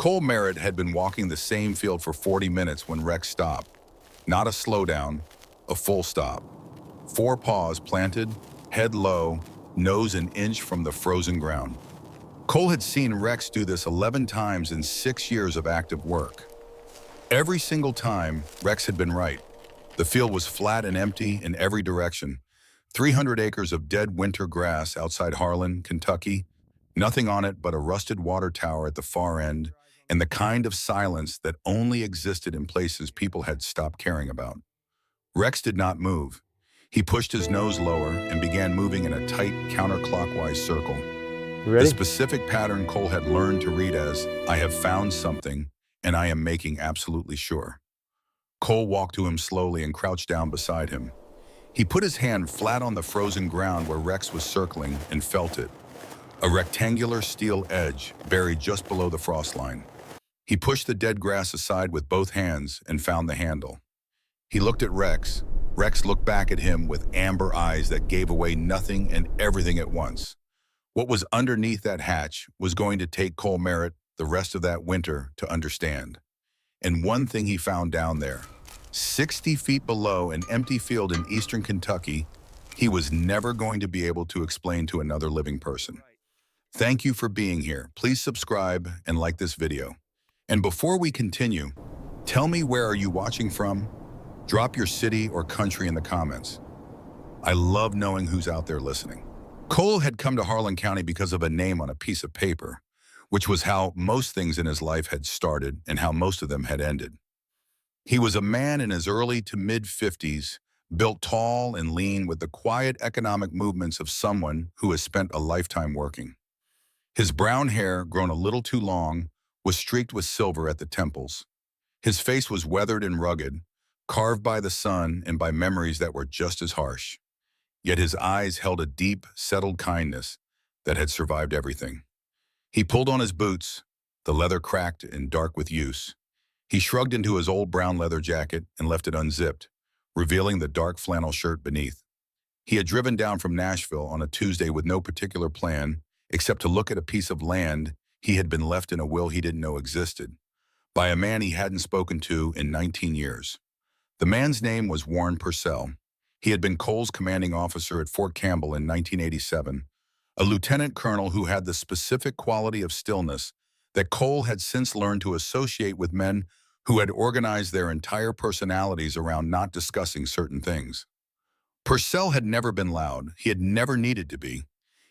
Cole Merritt had been walking the same field for 40 minutes when Rex stopped. Not a slowdown, a full stop. Four paws planted, head low, nose an inch from the frozen ground. Cole had seen Rex do this 11 times in 6 years of active work. Every single time, Rex had been right. The field was flat and empty in every direction. 300 acres of dead winter grass outside Harlan, Kentucky. Nothing on it but a rusted water tower at the far end, and the kind of silence that only existed in places people had stopped caring about. Rex did not move. He pushed his nose lower and began moving in a tight counterclockwise circle. You The ready? specific pattern Cole had learned to read as, "I have found something, and I am making absolutely sure." Cole walked to him slowly and crouched down beside him. He put his hand flat on the frozen ground where Rex was circling and felt it. A rectangular steel edge buried just below the frost line. He pushed the dead grass aside with both hands and found the handle. He looked at Rex. Rex looked back at him with amber eyes that gave away nothing and everything at once. What was underneath that hatch was going to take Cole Merritt the rest of that winter to understand. And one thing he found down there, 60 feet below an empty field in eastern Kentucky, he was never going to be able to explain to another living person. Thank you for being here. Please subscribe and like this video. And before we continue, tell me, where are you watching from? Drop your city or country in the comments. I love knowing who's out there listening. Cole had come to Harlan County because of a name on a piece of paper, which was how most things in his life had started and how most of them had ended. He was a man in his early to mid-50s, built tall and lean with the quiet economic movements of someone who has spent a lifetime working. His brown hair, grown a little too long, was streaked with silver at the temples. His face was weathered and rugged, carved by the sun and by memories that were just as harsh. Yet his eyes held a deep, settled kindness that had survived everything. He pulled on his boots, the leather cracked and dark with use. He shrugged into his old brown leather jacket and left it unzipped, revealing the dark flannel shirt beneath. He had driven down from Nashville on a Tuesday with no particular plan, except to look at a piece of land he had been left in a will he didn't know existed, by a man he hadn't spoken to in 19 years. The man's name was Warren Purcell. He had been Cole's commanding officer at Fort Campbell in 1987, a lieutenant colonel who had the specific quality of stillness that Cole had since learned to associate with men who had organized their entire personalities around not discussing certain things. Purcell had never been loud. He had never needed to be.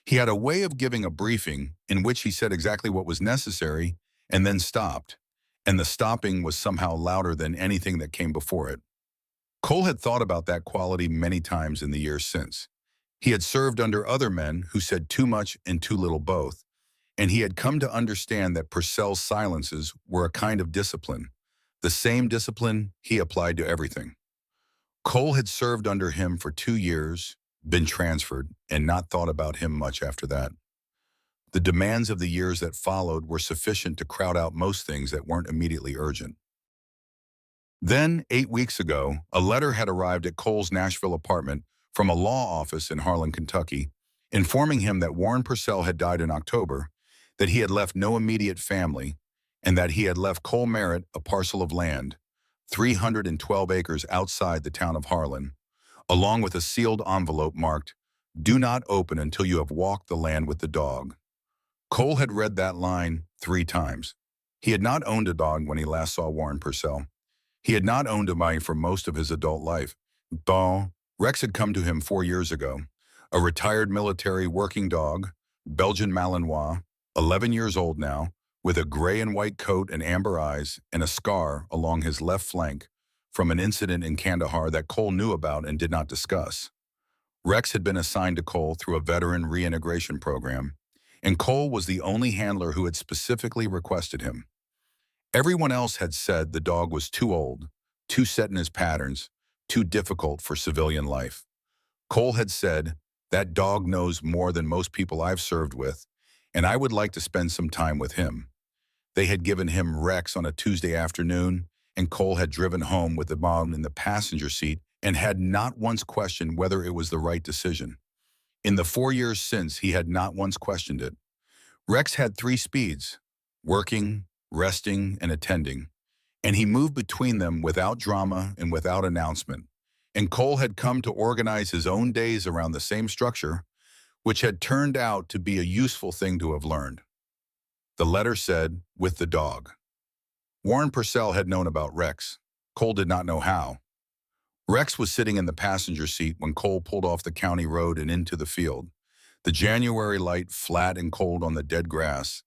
He had a way of giving a briefing in which he said exactly what was necessary and then stopped, and the stopping was somehow louder than anything that came before it. Cole had thought about that quality many times in the years since. He had served under other men who said too much and too little both, and he had come to understand that Purcell's silences were a kind of discipline, the same discipline he applied to everything. Cole had served under him for 2 years, been transferred, and not thought about him much after that. The demands of the years that followed were sufficient to crowd out most things that weren't immediately urgent. Then, 8 weeks ago, a letter had arrived at Cole's Nashville apartment from a law office in Harlan, Kentucky, informing him that Warren Purcell had died in October, that he had left no immediate family, and that he had left Cole Merritt a parcel of land, 312 acres outside the town of Harlan, along with a sealed envelope marked, "Do not open until you have walked the land with the dog." Cole had read that line 3 times. He had not owned a dog when he last saw Warren Purcell. He had not owned a bunny for most of his adult life. Though Rex had come to him 4 years ago, a retired military working dog, Belgian Malinois, 11 years old now, with a gray and white coat and amber eyes and a scar along his left flank from an incident in Kandahar that Cole knew about and did not discuss. Rex had been assigned to Cole through a veteran reintegration program, and Cole was the only handler who had specifically requested him. Everyone else had said the dog was too old, too set in his patterns, too difficult for civilian life. Cole had said, "That dog knows more than most people I've served with, and I would like to spend some time with him." They had given him Rex on a Tuesday afternoon, and Cole had driven home with the mom in the passenger seat and had not once questioned whether it was the right decision. In the 4 years since, he had not once questioned it. Rex had 3 speeds: working, resting and attending, and he moved between them without drama and without announcement. And Cole had come to organize his own days around the same structure, which had turned out to be a useful thing to have learned. The letter said, "With the dog." Warren Purcell had known about Rex. Cole did not know how. Rex was sitting in the passenger seat when Cole pulled off the county road and into the field. The January light flat and cold on the dead grass,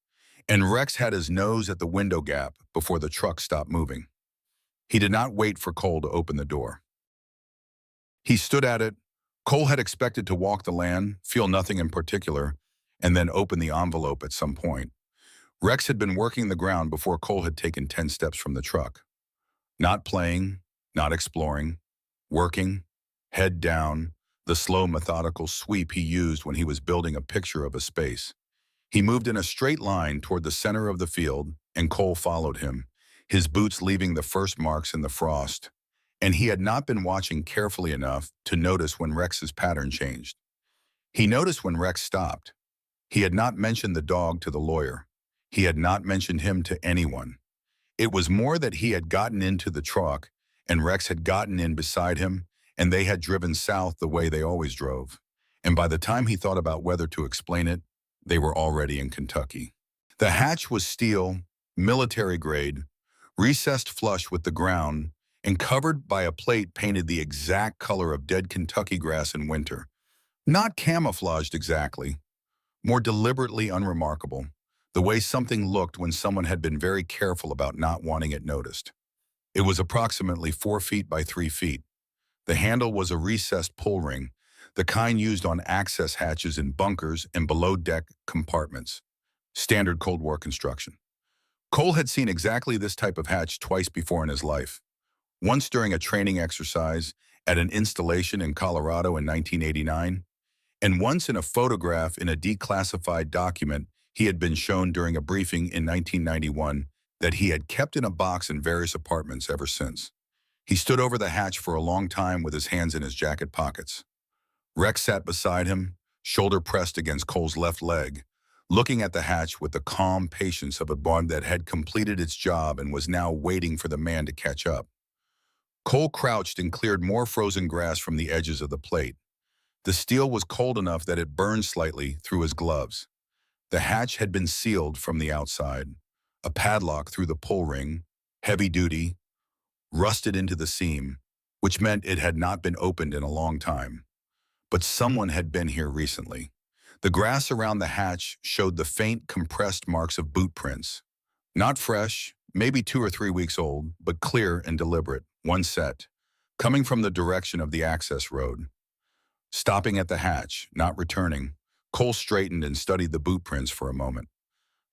and Rex had his nose at the window gap before the truck stopped moving. He did not wait for Cole to open the door. He stood at it. Cole had expected to walk the land, feel nothing in particular, and then open the envelope at some point. Rex had been working the ground before Cole had taken 10 steps from the truck. Not playing, not exploring, working, head down, the slow methodical sweep he used when he was building a picture of a space. He moved in a straight line toward the center of the field, and Cole followed him, his boots leaving the first marks in the frost. And he had not been watching carefully enough to notice when Rex's pattern changed. He noticed when Rex stopped. He had not mentioned the dog to the lawyer. He had not mentioned him to anyone. It was more that he had gotten into the truck, and Rex had gotten in beside him, and they had driven south the way they always drove. And by the time he thought about whether to explain it, they were already in Kentucky. The hatch was steel, military grade, recessed flush with the ground, and covered by a plate painted the exact color of dead Kentucky grass in winter. Not camouflaged exactly, more deliberately unremarkable, the way something looked when someone had been very careful about not wanting it noticed. It was approximately 4 feet by 3 feet. The handle was a recessed pull ring, the kind used on access hatches in bunkers and below-deck compartments. Standard Cold War construction. Cole had seen exactly this type of hatch twice before in his life. Once during a training exercise at an installation in Colorado in 1989, and once in a photograph in a declassified document he had been shown during a briefing in 1991 that he had kept in a box in various apartments ever since. He stood over the hatch for a long time with his hands in his jacket pockets. Rex sat beside him, shoulder pressed against Cole's left leg, looking at the hatch with the calm patience of a bond that had completed its job and was now waiting for the man to catch up. Cole crouched and cleared more frozen grass from the edges of the plate. The steel was cold enough that it burned slightly through his gloves. The hatch had been sealed from the outside. A padlock through the pull ring, heavy duty, rusted into the seam, which meant it had not been opened in a long time. But someone had been here recently. The grass around the hatch showed the faint, compressed marks of boot prints. Not fresh, maybe 2 or 3 weeks old, but clear and deliberate, one set, coming from the direction of the access road. Stopping at the hatch, not returning, Cole straightened and studied the boot prints for a moment.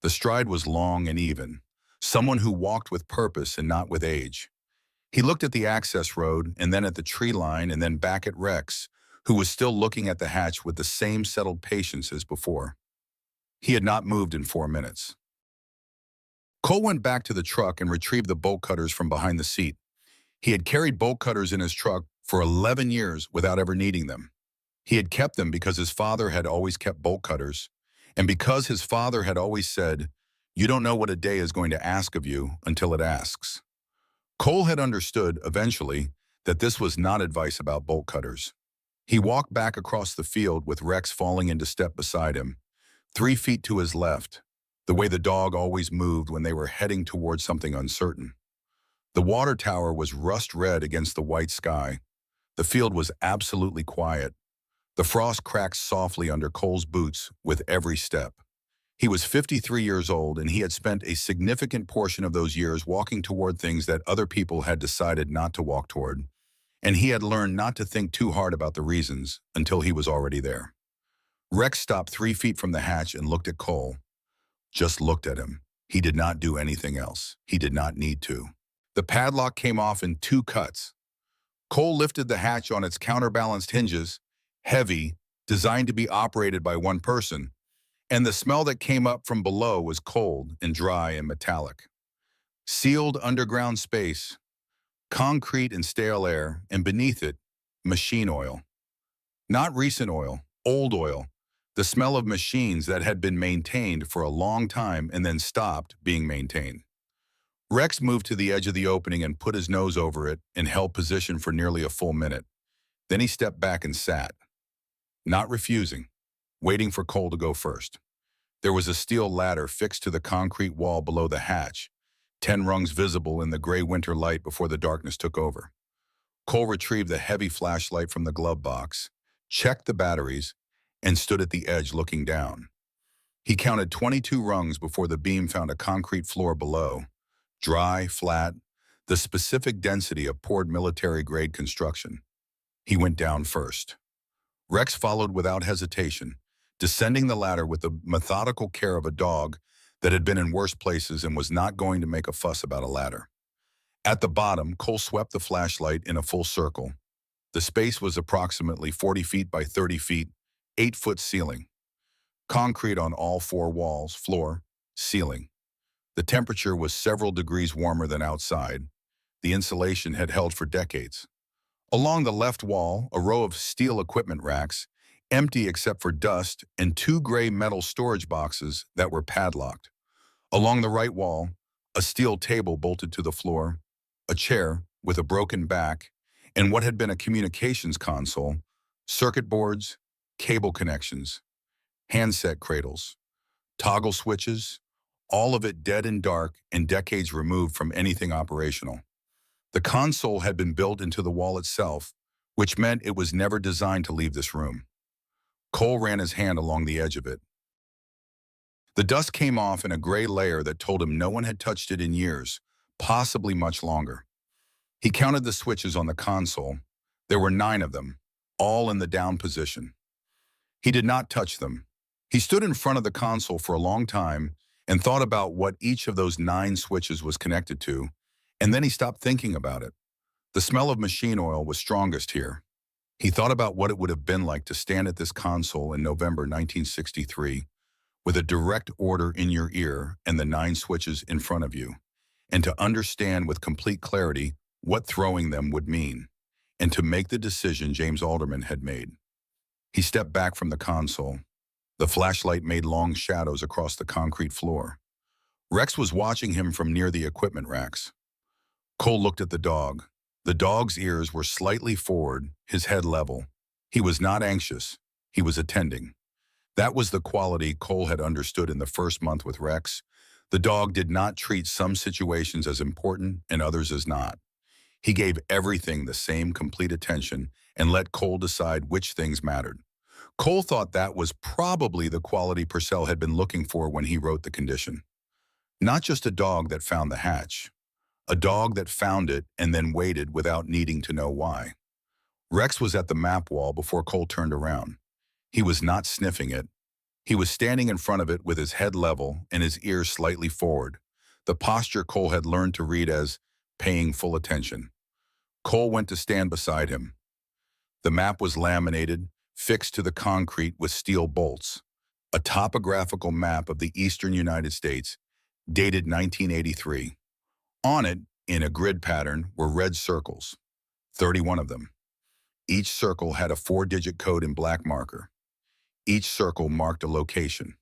The stride was long and even, someone who walked with purpose and not with age. He looked at the access road and then at the tree line and then back at Rex, who was still looking at the hatch with the same settled patience as before. He had not moved in 4 minutes. Cole went back to the truck and retrieved the bolt cutters from behind the seat. He had carried bolt cutters in his truck for 11 years without ever needing them. He had kept them because his father had always kept bolt cutters, and because his father had always said, "You don't know what a day is going to ask of you until it asks." Cole had understood, eventually, that this was not advice about bolt cutters. He walked back across the field with Rex falling into step beside him, 3 feet to his left, the way the dog always moved when they were heading towards something uncertain. The water tower was rust red against the white sky. The field was absolutely quiet. The frost cracked softly under Cole's boots with every step. He was 53 years old, and he had spent a significant portion of those years walking toward things that other people had decided not to walk toward, and he had learned not to think too hard about the reasons until he was already there. Rex stopped 3 feet from the hatch and looked at Cole. Just looked at him. He did not do anything else. He did not need to. The padlock came off in 2 cuts. Cole lifted the hatch on its counterbalanced hinges, heavy, designed to be operated by one person, and the smell that came up from below was cold and dry and metallic. Sealed underground space, concrete and stale air, and beneath it, machine oil. Not recent oil, old oil, the smell of machines that had been maintained for a long time and then stopped being maintained. Rex moved to the edge of the opening and put his nose over it and held position for nearly a full minute. Then he stepped back and sat, not refusing, waiting for Cole to go first. There was a steel ladder fixed to the concrete wall below the hatch, 10 rungs visible in the gray winter light before the darkness took over. Cole retrieved the heavy flashlight from the glove box, checked the batteries, and stood at the edge looking down. He counted 22 rungs before the beam found a concrete floor below, dry, flat, the specific density of poured military-grade construction. He went down first. Rex followed without hesitation, descending the ladder with the methodical care of a dog that had been in worse places and was not going to make a fuss about a ladder. At the bottom, Cole swept the flashlight in a full circle. The space was approximately 40 feet by 30 feet, 8-foot ceiling. Concrete on all 4 walls, floor, ceiling. The temperature was several degrees warmer than outside. The insulation had held for decades. Along the left wall, a row of steel equipment racks, empty except for dust, and 2 gray metal storage boxes that were padlocked. Along the right wall, a steel table bolted to the floor, a chair with a broken back, and what had been a communications console, circuit boards, cable connections, handset cradles, toggle switches, all of it dead and dark and decades removed from anything operational. The console had been built into the wall itself, which meant it was never designed to leave this room. Cole ran his hand along the edge of it. The dust came off in a gray layer that told him no one had touched it in years, possibly much longer. He counted the switches on the console. There were 9 of them, all in the down position. He did not touch them. He stood in front of the console for a long time and thought about what each of those 9 switches was connected to, and then he stopped thinking about it. The smell of machine oil was strongest here. He thought about what it would have been like to stand at this console in November 1963 with a direct order in your ear and the 9 switches in front of you, and to understand with complete clarity what throwing them would mean, and to make the decision James Alderman had made. He stepped back from the console. The flashlight made long shadows across the concrete floor. Rex was watching him from near the equipment racks. Cole looked at the dog. The dog's ears were slightly forward, his head level. He was not anxious. He was attending. That was the quality Cole had understood in the first month with Rex. The dog did not treat some situations as important and others as not. He gave everything the same complete attention and let Cole decide which things mattered. Cole thought that was probably the quality Purcell had been looking for when he wrote the condition. Not just a dog that found the hatch. A dog that found it and then waited without needing to know why. Rex was at the map wall before Cole turned around. He was not sniffing it. He was standing in front of it with his head level and his ears slightly forward, the posture Cole had learned to read as paying full attention. Cole went to stand beside him. The map was laminated, fixed to the concrete with steel bolts, a topographical map of the eastern United States, dated 1983. On it, in a grid pattern, were red circles, 31 of them. Each circle had a 4-digit code in black marker. Each circle marked a location.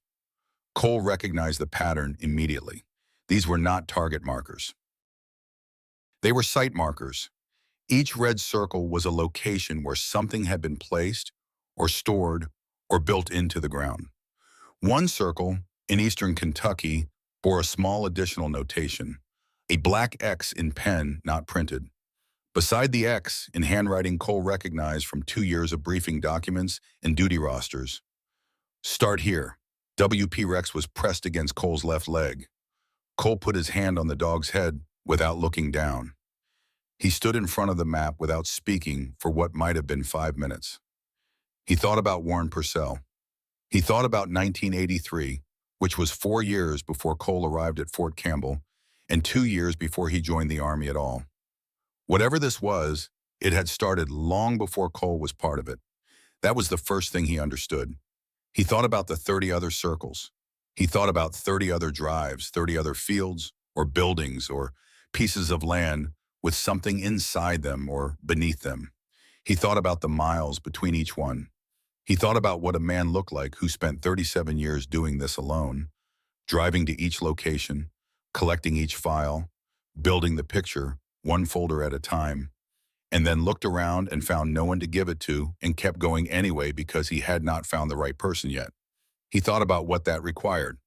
Cole recognized the pattern immediately. These were not target markers. They were site markers. Each red circle was a location where something had been placed or stored or built into the ground. One circle, in eastern Kentucky, bore a small additional notation, a black X in pen not printed. Beside the X, in handwriting Cole recognized from 2 years of briefing documents and duty rosters. Start here. WP Rex was pressed against Cole's left leg. Cole put his hand on the dog's head without looking down. He stood in front of the map without speaking for what might have been 5 minutes. He thought about Warren Purcell. He thought about 1983, which was 4 years before Cole arrived at Fort Campbell and 2 years before he joined the Army at all. Whatever this was, it had started long before Cole was part of it. That was the first thing he understood. He thought about the 30 other circles. He thought about 30 other drives, 30 other fields or buildings or pieces of land with something inside them or beneath them. He thought about the miles between each one. He thought about what a man looked like who spent 37 years doing this alone, driving to each location, collecting each file, building the picture, one folder at a time, and then looked around and found no one to give it to and kept going anyway because he had not found the right person yet. He thought about what that required.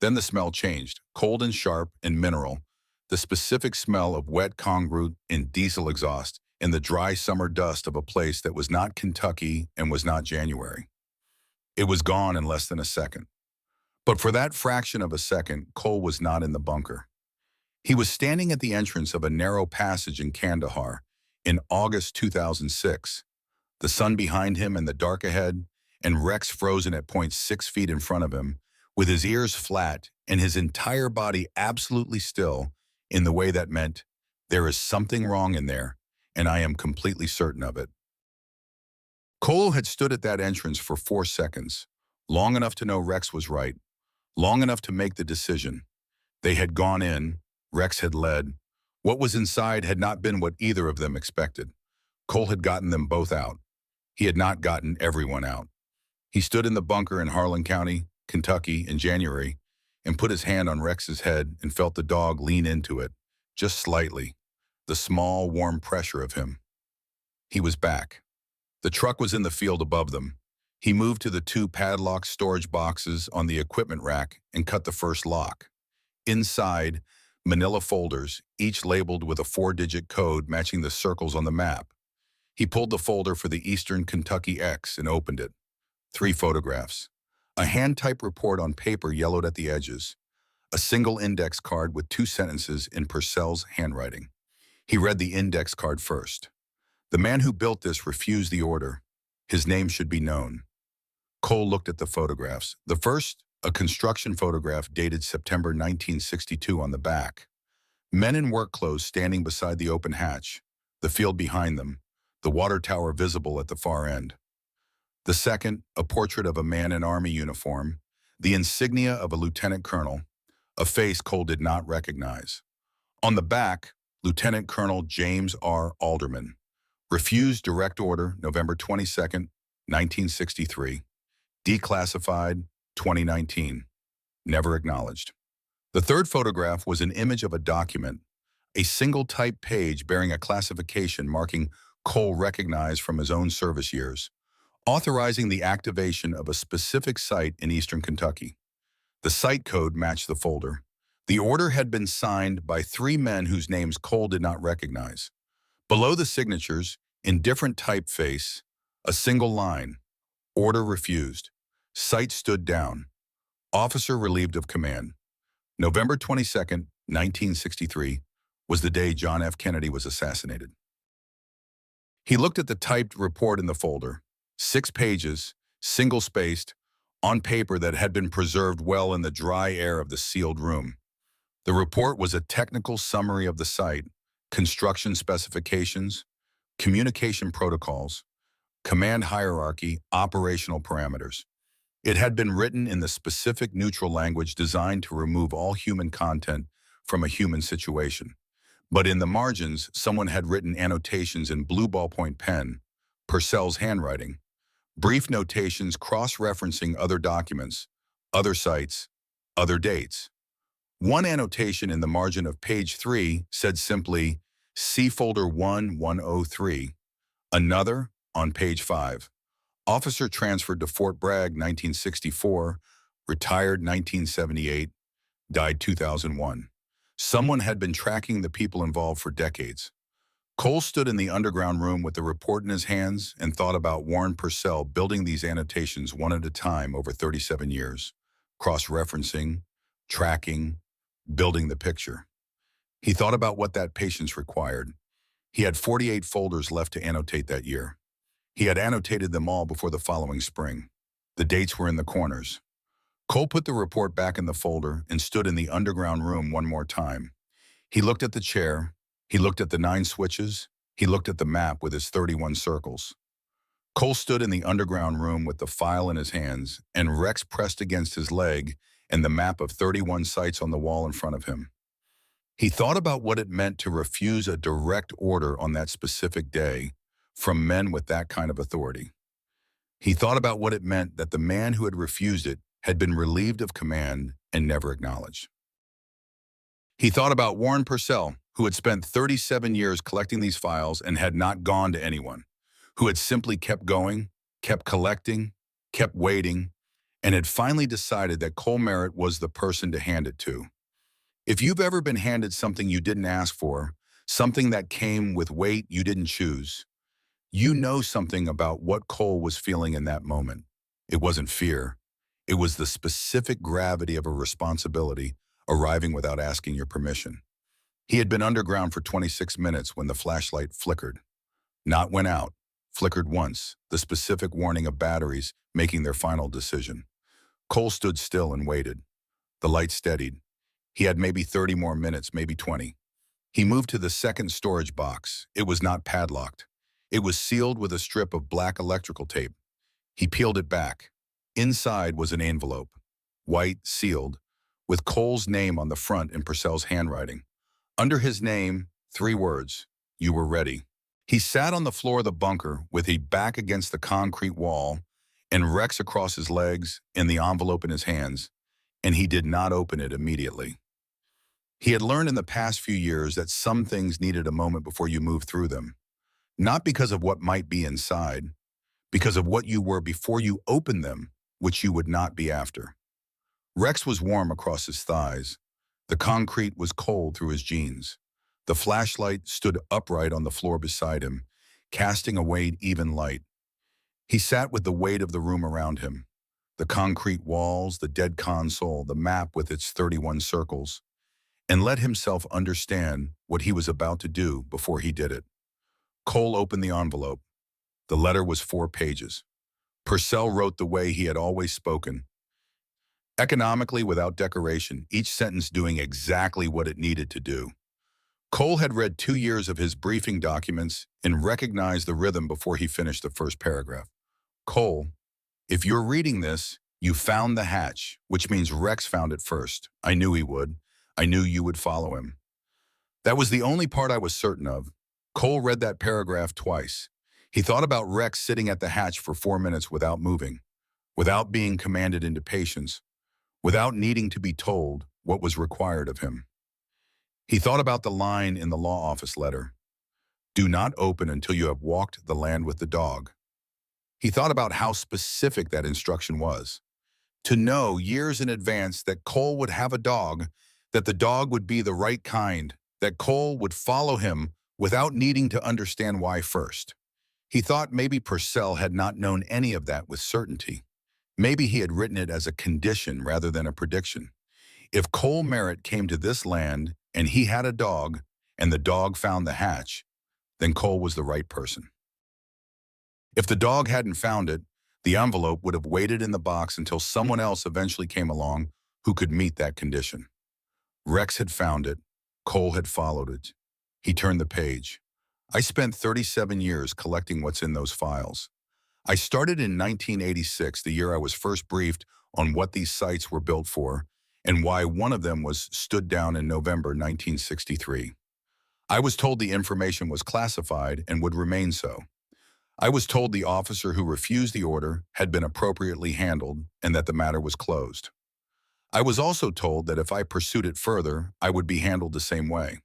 Then the smell changed, cold and sharp and mineral, the specific smell of wet concrete and diesel exhaust in the dry summer dust of a place that was not Kentucky and was not January. It was gone in less than a second. But for that fraction of a second, Cole was not in the bunker. He was standing at the entrance of a narrow passage in Kandahar in August 2006, the sun behind him and the dark ahead, and Rex frozen at point 6 feet in front of him, with his ears flat and his entire body absolutely still in the way that meant, there is something wrong in there, and I am completely certain of it. Cole had stood at that entrance for 4 seconds, long enough to know Rex was right, long enough to make the decision. They had gone in, Rex had led. What was inside had not been what either of them expected. Cole had gotten them both out. He had not gotten everyone out. He stood in the bunker in Harlan County, Kentucky, in January, and put his hand on Rex's head and felt the dog lean into it, just slightly, the small, warm pressure of him. He was back. The truck was in the field above them. He moved to the 2 padlocked storage boxes on the equipment rack and cut the first lock. Inside, manila folders, each labeled with a 4-digit code matching the circles on the map. He pulled the folder for the Eastern Kentucky X and opened it. 3 photographs. A hand-typed report on paper yellowed at the edges. A single index card with 2 sentences in Purcell's handwriting. He read the index card first. The man who built this refused the order. His name should be known. Cole looked at the photographs. The first, a construction photograph dated September 1962 on the back. Men in work clothes standing beside the open hatch, the field behind them, the water tower visible at the far end. The second, a portrait of a man in Army uniform, the insignia of a lieutenant colonel, a face Cole did not recognize. On the back, Lieutenant Colonel James R. Alderman. Refused direct order November 22, 1963. Declassified 2019. Never acknowledged. The third photograph was an image of a document, a single type page bearing a classification marking Cole recognized from his own service years, authorizing the activation of a specific site in eastern Kentucky. The site code matched the folder. The order had been signed by 3 men whose names Cole did not recognize. Below the signatures, in different typeface, a single line, order refused. Site stood down. Officer relieved of command. November 22, 1963, was the day John F. Kennedy was assassinated. He looked at the typed report in the folder. 6 pages, single-spaced, on paper that had been preserved well in the dry air of the sealed room. The report was a technical summary of the site, construction specifications, communication protocols, command hierarchy, operational parameters. It had been written in the specific neutral language designed to remove all human content from a human situation. But in the margins, someone had written annotations in blue ballpoint pen, Purcell's handwriting, brief notations cross-referencing other documents, other sites, other dates. One annotation in the margin of page 3 said simply, see folder 1103. Another, on page 5, officer transferred to Fort Bragg 1964, retired 1978, died 2001. Someone had been tracking the people involved for decades. Cole stood in the underground room with the report in his hands and thought about Warren Purcell building these annotations one at a time over 37 years, cross-referencing, tracking, building the picture. He thought about what that patience required. He had 48 folders left to annotate that year. He had annotated them all before the following spring. The dates were in the corners. Cole put the report back in the folder and stood in the underground room one more time. He looked at the chair. He looked at the 9 switches. He looked at the map with his 31 circles. Cole stood in the underground room with the file in his hands, and Rex pressed against his leg and the map of 31 sites on the wall in front of him. He thought about what it meant to refuse a direct order on that specific day from men with that kind of authority. He thought about what it meant that the man who had refused it had been relieved of command and never acknowledged. He thought about Warren Purcell, who had spent 37 years collecting these files and had not gone to anyone, who had simply kept going, kept collecting, kept waiting, and had finally decided that Cole Merritt was the person to hand it to. If you've ever been handed something you didn't ask for, something that came with weight you didn't choose, you know something about what Cole was feeling in that moment. It wasn't fear. It was the specific gravity of a responsibility arriving without asking your permission. He had been underground for 26 minutes when the flashlight flickered. Not went out, flickered once, the specific warning of batteries making their final decision. Cole stood still and waited. The light steadied. He had maybe 30 more minutes, maybe 20. He moved to the second storage box. It was not padlocked. It was sealed with a strip of black electrical tape. He peeled it back. Inside was an envelope, white, sealed, with Cole's name on the front in Purcell's handwriting. Under his name, 3 words, "You were ready." He sat on the floor of the bunker with a back against the concrete wall and Rex across his legs and the envelope in his hands, and he did not open it immediately. He had learned in the past few years that some things needed a moment before you moved through them, not because of what might be inside, because of what you were before you opened them, which you would not be after. Rex was warm across his thighs. The concrete was cold through his jeans. The flashlight stood upright on the floor beside him, casting a even light. He sat with the weight of the room around him. The concrete walls, the dead console, the map with its 31 circles, and let himself understand what he was about to do before he did it. Cole opened the envelope. The letter was 4 pages. Purcell wrote the way he had always spoken. Economically, without decoration, each sentence doing exactly what it needed to do. Cole had read 2 years of his briefing documents and recognized the rhythm before he finished the first paragraph. Cole, if you're reading this, you found the hatch, which means Rex found it first. I knew he would. I knew you would follow him. That was the only part I was certain of. Cole read that paragraph twice. He thought about Rex sitting at the hatch for 4 minutes without moving, without being commanded into patience, without needing to be told what was required of him. He thought about the line in the law office letter, "Do not open until you have walked the land with the dog." He thought about how specific that instruction was. To know years in advance that Cole would have a dog, that the dog would be the right kind, that Cole would follow him without needing to understand why first. He thought maybe Purcell had not known any of that with certainty. Maybe he had written it as a condition rather than a prediction. If Cole Merritt came to this land and he had a dog and the dog found the hatch, then Cole was the right person. If the dog hadn't found it, the envelope would have waited in the box until someone else eventually came along who could meet that condition. Rex had found it. Cole had followed it. He turned the page. I spent 37 years collecting what's in those files. I started in 1986, the year I was first briefed on what these sites were built for and why one of them was stood down in November 1963. I was told the information was classified and would remain so. I was told the officer who refused the order had been appropriately handled and that the matter was closed. I was also told that if I pursued it further, I would be handled the same way.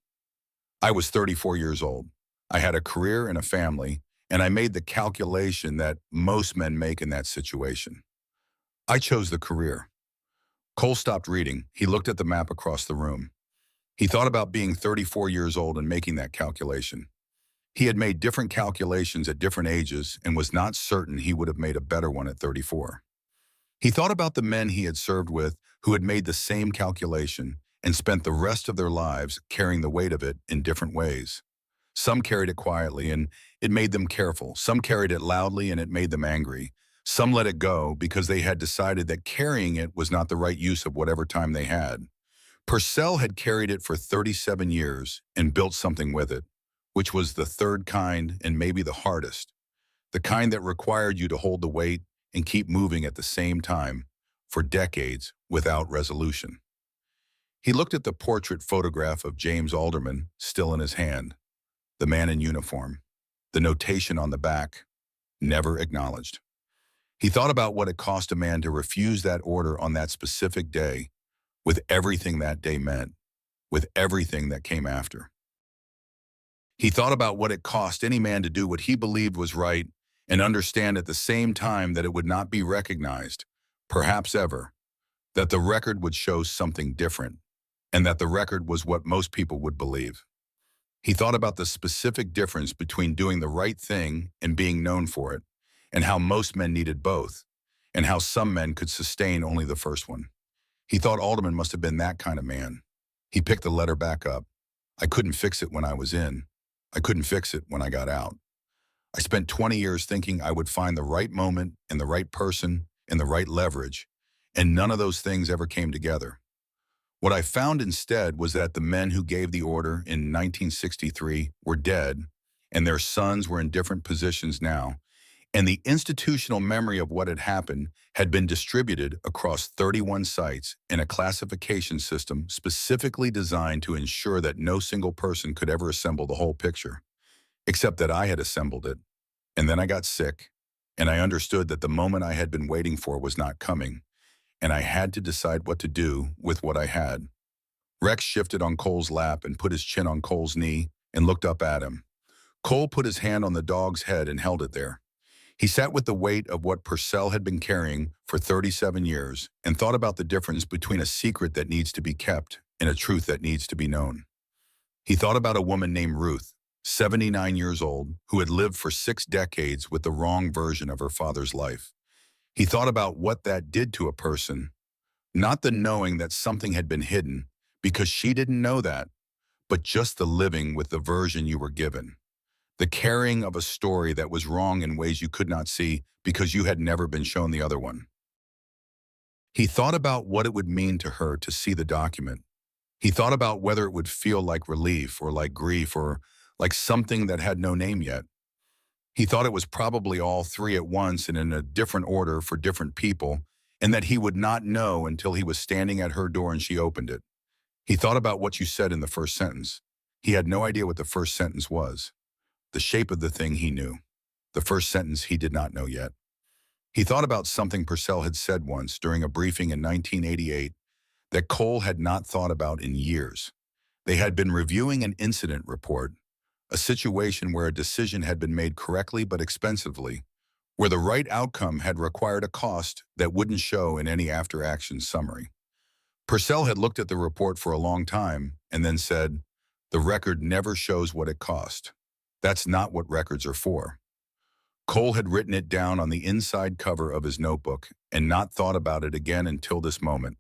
I was 34 years old. I had a career and a family, and I made the calculation that most men make in that situation. I chose the career. Cole stopped reading. He looked at the map across the room. He thought about being 34 years old and making that calculation. He had made different calculations at different ages and was not certain he would have made a better one at 34. He thought about the men he had served with who had made the same calculation and spent the rest of their lives carrying the weight of it in different ways. Some carried it quietly and it made them careful. Some carried it loudly and it made them angry. Some let it go because they had decided that carrying it was not the right use of whatever time they had. Purcell had carried it for 37 years and built something with it, which was the third kind and maybe the hardest, the kind that required you to hold the weight and keep moving at the same time for decades without resolution. He looked at the portrait photograph of James Alderman still in his hand, the man in uniform, the notation on the back, never acknowledged. He thought about what it cost a man to refuse that order on that specific day, with everything that day meant, with everything that came after. He thought about what it cost any man to do what he believed was right and understand at the same time that it would not be recognized, perhaps ever, that the record would show something different, and that the record was what most people would believe. He thought about the specific difference between doing the right thing and being known for it, and how most men needed both, and how some men could sustain only the first one. He thought Alderman must have been that kind of man. He picked the letter back up. I couldn't fix it when I was in. I couldn't fix it when I got out. I spent 20 years thinking I would find the right moment and the right person and the right leverage, and none of those things ever came together. What I found instead was that the men who gave the order in 1963 were dead, and their sons were in different positions now, and the institutional memory of what had happened had been distributed across 31 sites in a classification system specifically designed to ensure that no single person could ever assemble the whole picture, except that I had assembled it. And then I got sick, and I understood that the moment I had been waiting for was not coming, and I had to decide what to do with what I had. Rex shifted on Cole's lap and put his chin on Cole's knee and looked up at him. Cole put his hand on the dog's head and held it there. He sat with the weight of what Purcell had been carrying for 37 years and thought about the difference between a secret that needs to be kept and a truth that needs to be known. He thought about a woman named Ruth, 79 years old, who had lived for 6 decades with the wrong version of her father's life. He thought about what that did to a person, not the knowing that something had been hidden, because she didn't know that, but just the living with the version you were given. The carrying of a story that was wrong in ways you could not see because you had never been shown the other one. He thought about what it would mean to her to see the document. He thought about whether it would feel like relief or like grief or like something that had no name yet. He thought it was probably all three at once and in a different order for different people, and that he would not know until he was standing at her door and she opened it. He thought about what you said in the first sentence. He had no idea what the first sentence was. The shape of the thing he knew. The first sentence he did not know yet. He thought about something Purcell had said once during a briefing in 1988 that Cole had not thought about in years. They had been reviewing an incident report, a situation where a decision had been made correctly but expensively, where the right outcome had required a cost that wouldn't show in any after-action summary. Purcell had looked at the report for a long time and then said, "The record never shows what it cost. That's not what records are for." Cole had written it down on the inside cover of his notebook and not thought about it again until this moment,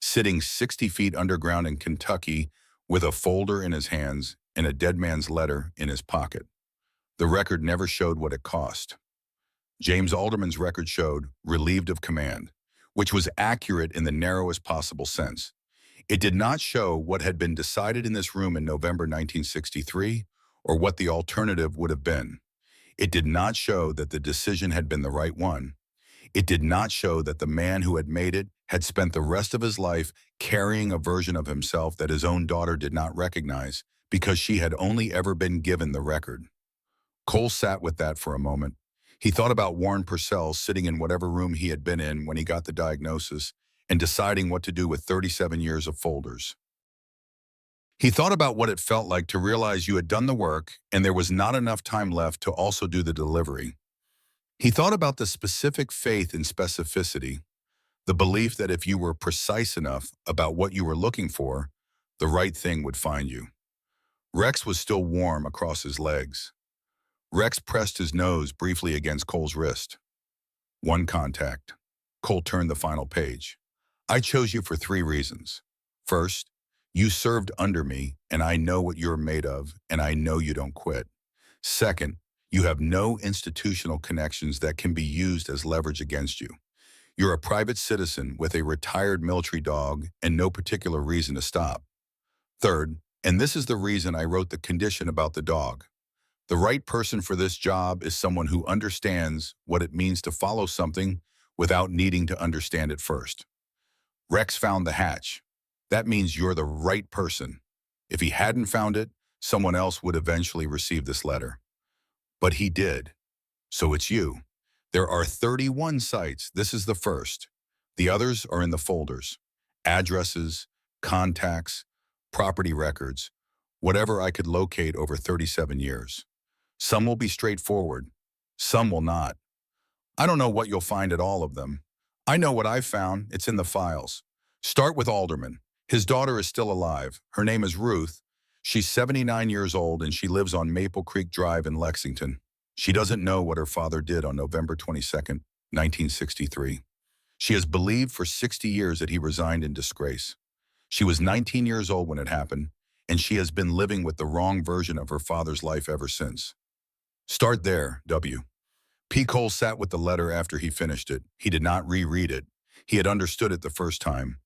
sitting 60 feet underground in Kentucky with a folder in his hands and a dead man's letter in his pocket. The record never showed what it cost. James Alderman's record showed relieved of command, which was accurate in the narrowest possible sense. It did not show what had been decided in this room in November 1963 or what the alternative would have been. It did not show that the decision had been the right one. It did not show that the man who had made it had spent the rest of his life carrying a version of himself that his own daughter did not recognize because she had only ever been given the record. Cole sat with that for a moment. He thought about Warren Purcell sitting in whatever room he had been in when he got the diagnosis and deciding what to do with 37 years of folders. He thought about what it felt like to realize you had done the work and there was not enough time left to also do the delivery. He thought about the specific faith in specificity, the belief that if you were precise enough about what you were looking for, the right thing would find you. Rex was still warm across his legs. Rex pressed his nose briefly against Cole's wrist. One contact. Cole turned the final page. "I chose you for 3 reasons. First, you served under me, and I know what you're made of, and I know you don't quit. Second, you have no institutional connections that can be used as leverage against you. You're a private citizen with a retired military dog and no particular reason to stop. Third, and this is the reason I wrote the condition about the dog. The right person for this job is someone who understands what it means to follow something without needing to understand it first." Rex found the hatch. That means you're the right person. If he hadn't found it, someone else would eventually receive this letter. But he did. So it's you. There are 31 sites. This is the first. The others are in the folders. Addresses, contacts, property records. whatever I could locate over 37 years. Some will be straightforward, some will not. I don't know what you'll find at all of them. I know what I've found, it's in the files. Start with Alderman. His daughter is still alive. Her name is Ruth. She's 79 years old and she lives on Maple Creek Drive in Lexington. She doesn't know what her father did on November 22nd, 1963. She has believed for 60 years that he resigned in disgrace. She was 19 years old when it happened, and she has been living with the wrong version of her father's life ever since. Start there, W. P. Cole sat with the letter after he finished it. He did not reread it. He had understood it the first time.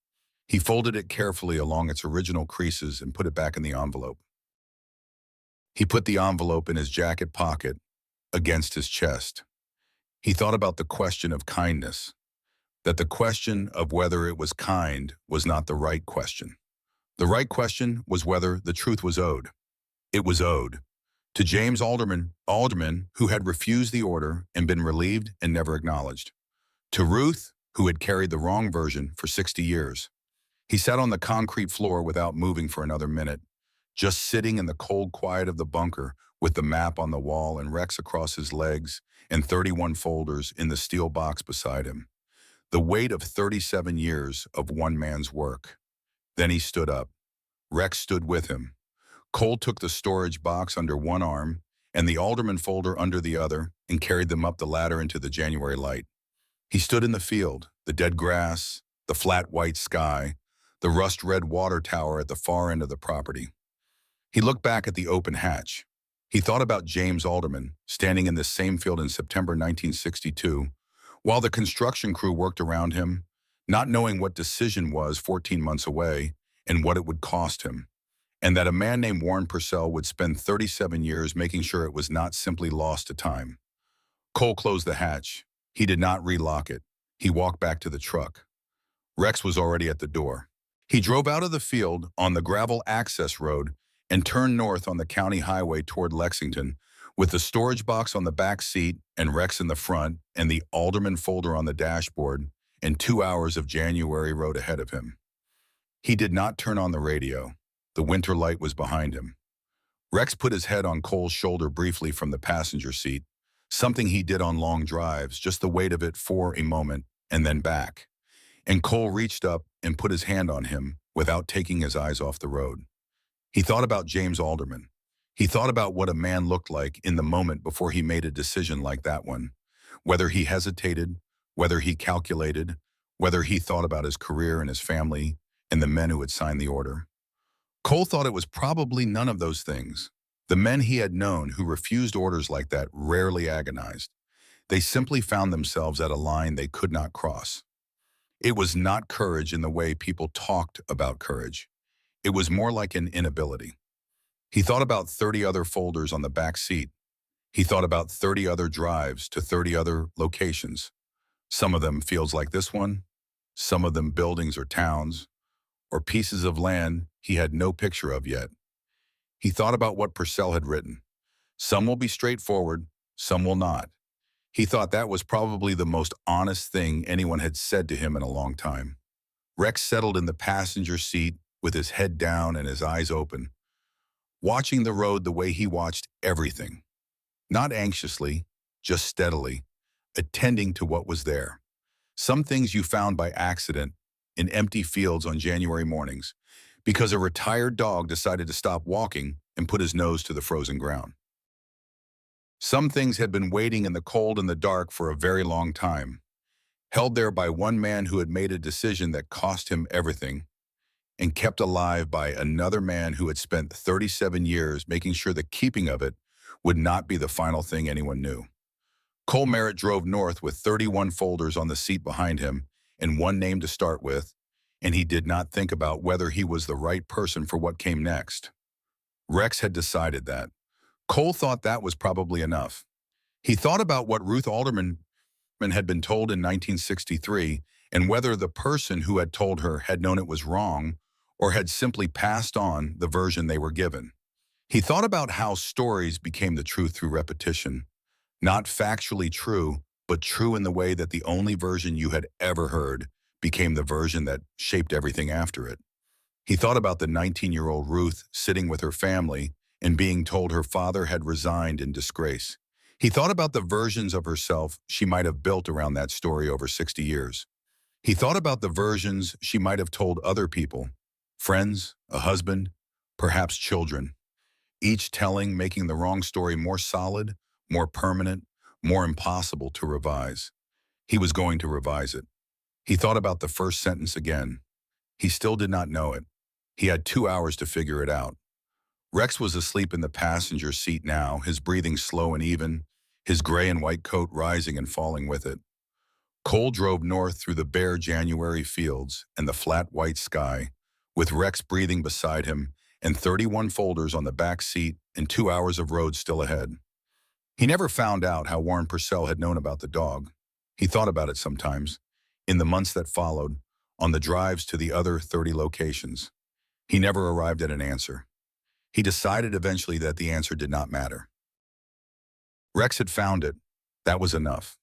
He folded it carefully along its original creases and put it back in the envelope. He put the envelope in his jacket pocket, against his chest. He thought about the question of kindness, that the question of whether it was kind was not the right question. The right question was whether the truth was owed. It was owed to James Alderman, who had refused the order and been relieved and never acknowledged. To Ruth, who had carried the wrong version for 60 years. He sat on the concrete floor without moving for another minute, just sitting in the cold quiet of the bunker with the map on the wall and Rex across his legs and 31 folders in the steel box beside him. The weight of 37 years of one man's work. Then he stood up. Rex stood with him. Cole took the storage box under one arm and the Alderman folder under the other and carried them up the ladder into the January light. He stood in the field, the dead grass, the flat white sky, the rust-red water tower at the far end of the property. He looked back at the open hatch. He thought about James Alderman, standing in this same field in September 1962, while the construction crew worked around him, not knowing what decision was 14 months away and what it would cost him, and that a man named Warren Purcell would spend 37 years making sure it was not simply lost to time. Cole closed the hatch. He did not relock it. He walked back to the truck. Rex was already at the door. He drove out of the field on the gravel access road and turned north on the county highway toward Lexington, with the storage box on the back seat and Rex in the front and the Alderman folder on the dashboard and 2 hours of January road ahead of him. He did not turn on the radio. The winter light was behind him. Rex put his head on Cole's shoulder briefly from the passenger seat, something he did on long drives, just the weight of it for a moment, and then back. And Cole reached up and put his hand on him without taking his eyes off the road. He thought about James Alderman. He thought about what a man looked like in the moment before he made a decision like that one, whether he hesitated, whether he calculated, whether he thought about his career and his family and the men who had signed the order. Cole thought it was probably none of those things. The men he had known who refused orders like that rarely agonized. They simply found themselves at a line they could not cross. It was not courage in the way people talked about courage. It was more like an inability. He thought about 30 other folders on the back seat. He thought about 30 other drives to 30 other locations. Some of them fields like this one, some of them buildings or towns, or pieces of land he had no picture of yet. He thought about what Purcell had written. Some will be straightforward, some will not. He thought that was probably the most honest thing anyone had said to him in a long time. Rex settled in the passenger seat with his head down and his eyes open, watching the road the way he watched everything. Not anxiously, just steadily, attending to what was there. Some things you found by accident in empty fields on January mornings because a retired dog decided to stop walking and put his nose to the frozen ground. Some things had been waiting in the cold and the dark for a very long time, held there by one man who had made a decision that cost him everything, and kept alive by another man who had spent 37 years making sure the keeping of it would not be the final thing anyone knew. Cole Merritt drove north with 31 folders on the seat behind him and one name to start with, and he did not think about whether he was the right person for what came next. Rex had decided that. Cole thought that was probably enough. He thought about what Ruth Alderman had been told in 1963 and whether the person who had told her had known it was wrong or had simply passed on the version they were given. He thought about how stories became the truth through repetition, not factually true, but true in the way that the only version you had ever heard became the version that shaped everything after it. He thought about the 19-year-old Ruth sitting with her family and being told her father had resigned in disgrace. He thought about the versions of herself she might have built around that story over 60 years. He thought about the versions she might have told other people, friends, a husband, perhaps children, each telling making the wrong story more solid, more permanent, more impossible to revise. He was going to revise it. He thought about the first sentence again. He still did not know it. He had 2 hours to figure it out. Rex was asleep in the passenger seat now, his breathing slow and even, his gray and white coat rising and falling with it. Cole drove north through the bare January fields and the flat white sky, with Rex breathing beside him and 31 folders on the back seat and 2 hours of road still ahead. He never found out how Warren Purcell had known about the dog. He thought about it sometimes, in the months that followed, on the drives to the other 30 locations. He never arrived at an answer. He decided eventually that the answer did not matter. Rex had found it. That was enough.